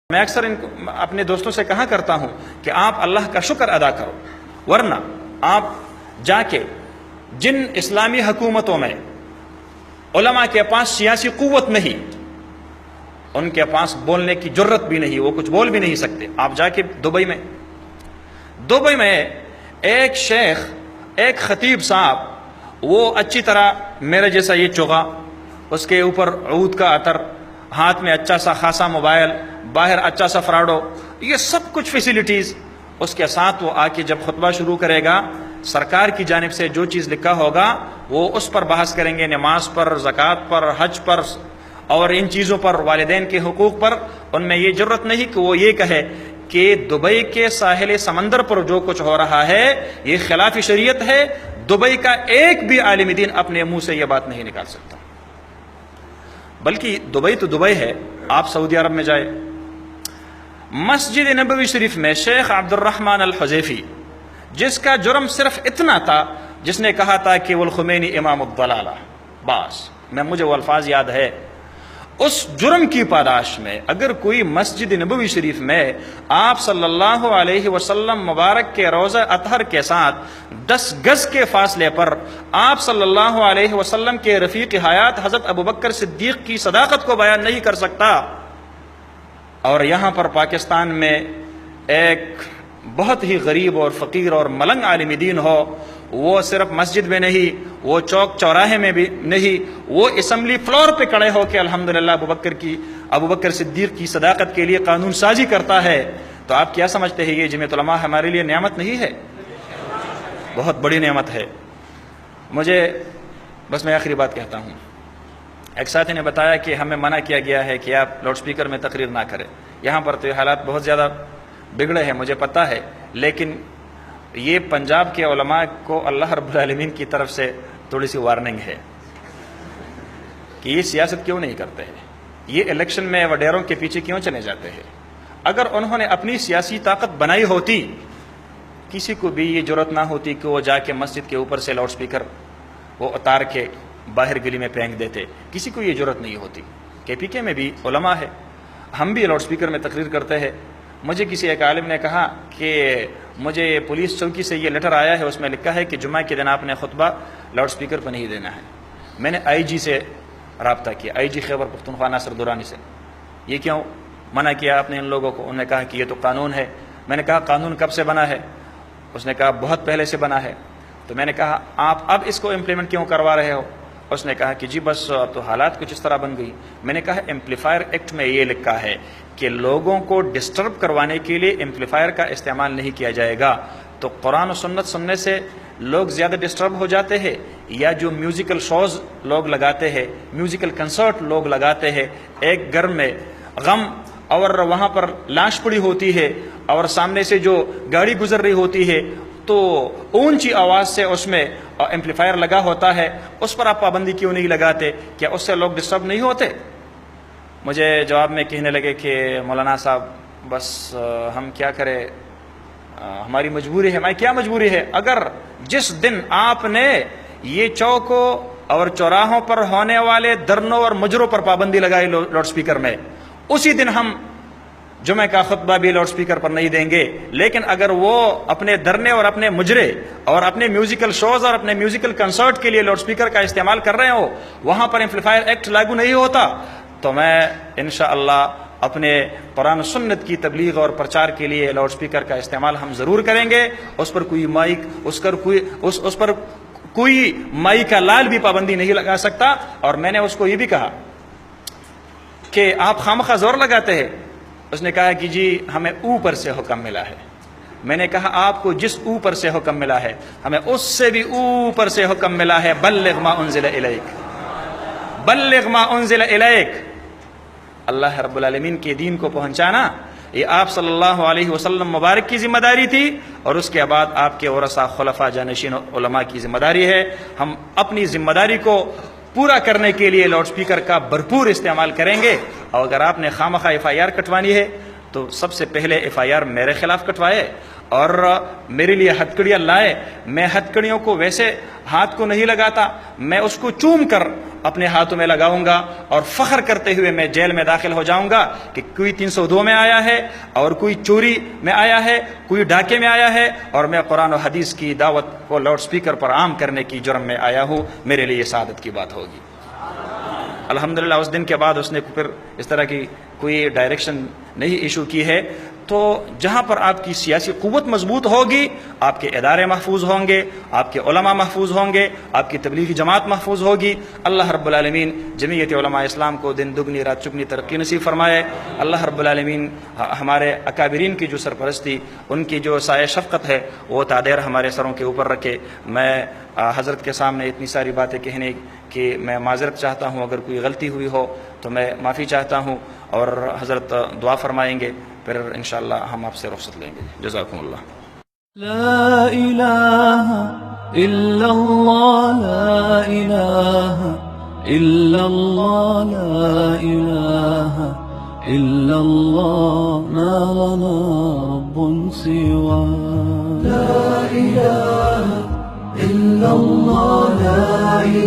میں اکثر اپنے دوستوں سے کہا کرتا ہوں کہ آپ اللہ کا شکر ادا کرو، ورنہ آپ جا کے جن اسلامی حکومتوں میں علماء کے پاس سیاسی قوت نہیں، ان کے پاس بولنے کی جرت بھی نہیں، وہ کچھ بول بھی نہیں سکتے، آپ جا کے دبئی میں ایک شیخ، ایک خطیب صاحب، وہ اچھی طرح میرے جیسا یہ چوغا، اس کے اوپر عود کا عطر، ہاتھ میں اچھا سا خاصا موبائل، باہر اچھا سا فراڈو، یہ سب کچھ فیسیلیٹیز، اس کے ساتھ وہ آ کے جب خطبہ شروع کرے گا، سرکار کی جانب سے جو چیز لکھا ہوگا وہ اس پر بحث کریں گے، نماز پر، زکوٰۃ پر، حج پر اور ان چیزوں پر، والدین کے حقوق پر۔ ان میں یہ جرت نہیں کہ وہ یہ کہے کہ دبئی کے ساحل سمندر پر جو کچھ ہو رہا ہے یہ خلاف شریعت ہے۔ دبئی کا ایک بھی عالم دین اپنے منہ سے یہ بات نہیں نکال سکتا، بلکہ دبئی تو دبئی ہے۔ آپ سعودی عرب میں جائے، مسجد نبوی شریف میں شیخ عبد الرحمن الحذیفی، جس کا جرم صرف اتنا تھا، جس نے کہا تھا کہ والخمینی امام الضلالہ، بس مجھے وہ الفاظ یاد ہے، اس جرم کی پاداش میں اگر کوئی مسجد نبوی شریف میں آپ صلی اللہ علیہ وسلم مبارک کے روضہ اطہر کے ساتھ 10 گز کے فاصلے پر آپ صلی اللہ علیہ وسلم کے رفیق حیات حضرت ابوبکر صدیق کی صداقت کو بیان نہیں کر سکتا، اور یہاں پر پاکستان میں ایک بہت ہی غریب اور فقیر اور ملنگ عالم دین ہو، وہ صرف مسجد میں نہیں، وہ چوک چوراہے میں بھی نہیں، وہ اسمبلی فلور پہ کھڑے ہو کے الحمدللہ ابوبکر صدیق کی صداقت کے لیے قانون سازی کرتا ہے، تو آپ کیا سمجھتے ہیں یہ جمعیت علماء ہمارے لیے نعمت نہیں ہے؟ بہت بڑی نعمت ہے۔ بس میں آخری بات کہتا ہوں، ایک ساتھی نے بتایا کہ ہمیں منع کیا گیا ہے کہ آپ لاؤڈ سپیکر میں تقریر نہ کریں، یہاں پر تو حالات بہت زیادہ بگڑے ہیں، مجھے پتہ ہے، لیکن یہ پنجاب کے علماء کو اللہ رب العالمین کی طرف سے تھوڑی سی وارننگ ہے کہ یہ سیاست کیوں نہیں کرتے ہیں، یہ الیکشن میں وڈیروں کے پیچھے کیوں چلے جاتے ہیں۔ اگر انہوں نے اپنی سیاسی طاقت بنائی ہوتی، کسی کو بھی یہ جرت نہ ہوتی کہ وہ جا کے مسجد کے اوپر سے لاؤڈ سپیکر وہ اتار کے باہر گلی میں پھینک دیتے، کسی کو یہ جرت نہیں ہوتی۔ KPK میں بھی علماء ہے، ہم بھی لاؤڈ سپیکر میں تقریر کرتے ہیں۔ مجھے کسی ایک عالم نے کہا کہ مجھے پولیس چوکی سے یہ لیٹر آیا ہے، اس میں لکھا ہے کہ جمعہ کے دن آپ نے خطبہ لاؤڈ سپیکر پر نہیں دینا ہے۔ میں نے IG سے رابطہ کیا، IG خیبر پختونخوا ناصر درانی سے، یہ کیوں منع کیا آپ نے ان لوگوں کو؟ انہوں نے کہا کہ یہ تو قانون ہے۔ میں نے کہا قانون کب سے بنا ہے؟ اس نے کہا بہت پہلے سے بنا ہے۔ تو میں نے کہا آپ اب اس کو امپلیمنٹ کیوں کروا رہے ہو؟ اس نے کہا کہ جی بس اب تو حالات کچھ اس طرح بن گئی۔ میں نے کہا ایمپلیفائر ایکٹ میں یہ لکھا ہے کہ لوگوں کو ڈسٹرب کروانے کے لیے ایمپلیفائر کا استعمال نہیں کیا جائے گا، تو قرآن و سنت سننے سے لوگ زیادہ ڈسٹرب ہو جاتے ہیں، یا جو میوزیکل شوز لوگ لگاتے ہیں، میوزیکل کنسرٹ لوگ لگاتے ہیں، ایک گھر میں غم اور وہاں پر لاش پڑی ہوتی ہے اور سامنے سے جو گاڑی گزر رہی ہوتی ہے تو اونچی آواز سے اس میں ایمپلیفائر لگا ہوتا ہے، اس پر آپ پابندی کیوں نہیں لگاتے؟ کیا اس سے لوگ ڈسٹرب نہیں ہوتے؟ مجھے جواب میں کہنے لگے کہ مولانا صاحب بس ہم کیا کریں، ہماری مجبوری ہے۔ میں کیا مجبوری ہے؟ اگر جس دن آپ نے یہ چوکوں اور چوراہوں پر ہونے والے دھرنوں اور مجروں پر پابندی لگائی لاؤڈ سپیکر میں، اسی دن ہم جمعہ کا خطبہ بھی لاؤڈ سپیکر پر نہیں دیں گے۔ لیکن اگر وہ اپنے دھرنے اور اپنے مجرے اور اپنے میوزیکل شوز اور اپنے میوزیکل کنسرٹ کے لیے لاؤڈ سپیکر کا استعمال کر رہے ہو، وہاں پر ایمپلیفائر ایکٹ لاگو نہیں ہوتا، تو میں انشاءاللہ اپنے قرآن و سنت کی تبلیغ اور پرچار کے لیے لاؤڈ سپیکر کا استعمال ہم ضرور کریں گے۔ اس پر کوئی مائک کا لال بھی پابندی نہیں لگا سکتا۔ اور میں نے اس کو یہ بھی کہا کہ آپ خامخواہ زور لگاتے ہیں۔ اس نے کہا کہ جی ہمیں اوپر سے حکم ملا ہے۔ میں نے کہا آپ کو جس اوپر سے حکم ملا ہے، ہمیں اس سے بھی اوپر سے حکم ملا ہے، بلغ ما انزل الیک، بلغ ما انزل الیک۔ اللہ رب العالمین کے دین کو پہنچانا یہ آپ صلی اللہ علیہ وسلم مبارک کی ذمہ داری تھی، اور اس کے بعد آپ کے ورثاء خلفاء جانشین علماء کی ذمہ داری ہے۔ ہم اپنی ذمہ داری کو پورا کرنے کے لیے لاؤڈ سپیکر کا بھرپور استعمال کریں گے۔ اور اگر آپ نے خامخواہ FIR کٹوانی ہے تو سب سے پہلے FIR میرے خلاف کٹوائے، اور میرے لیے ہتھکڑیاں لائے، میں ہتھکڑیوں کو ویسے ہاتھ کو نہیں لگاتا، میں اس کو چوم کر اپنے ہاتھوں میں لگاؤں گا اور فخر کرتے ہوئے میں جیل میں داخل ہو جاؤں گا کہ کوئی 302 میں آیا ہے اور کوئی چوری میں آیا ہے، کوئی ڈاکے میں آیا ہے، اور میں قرآن و حدیث کی دعوت کو لاؤڈ سپیکر پر عام کرنے کی جرم میں آیا ہوں، میرے لیے یہ سعادت کی بات ہوگی۔ الحمدللہ اس دن کے بعد اس نے پھر اس طرح کی کوئی ڈائریکشن نہیں ایشو کی ہے۔ تو جہاں پر آپ کی سیاسی قوت مضبوط ہوگی، آپ کے ادارے محفوظ ہوں گے، آپ کے علماء محفوظ ہوں گے، آپ کی تبلیغی جماعت محفوظ ہوگی۔ اللہ رب العالمین جمعیت علماء اسلام کو دن دگنی رات چگنی ترقی نصیب فرمائے۔ اللہ رب العالمین ہمارے اکابرین کی جو سرپرستی، ان کی جو سایہ شفقت ہے، وہ تادیر ہمارے سروں کے اوپر رکھے۔ میں حضرت کے سامنے اتنی ساری باتیں کہنے کہ میں معذرت چاہتا ہوں، اگر کوئی غلطی ہوئی ہو تو میں معافی چاہتا ہوں، اور حضرت دعا فرمائیں گے، پھر انشاءاللہ ہم آپ سے رخصت لیں گے۔ جزاکم اللہ۔ لا إله إلا الله، لا إله إلا الله، لا إله إلا الله، ما لنا رب سواه. لا إله إلا الله، لا إله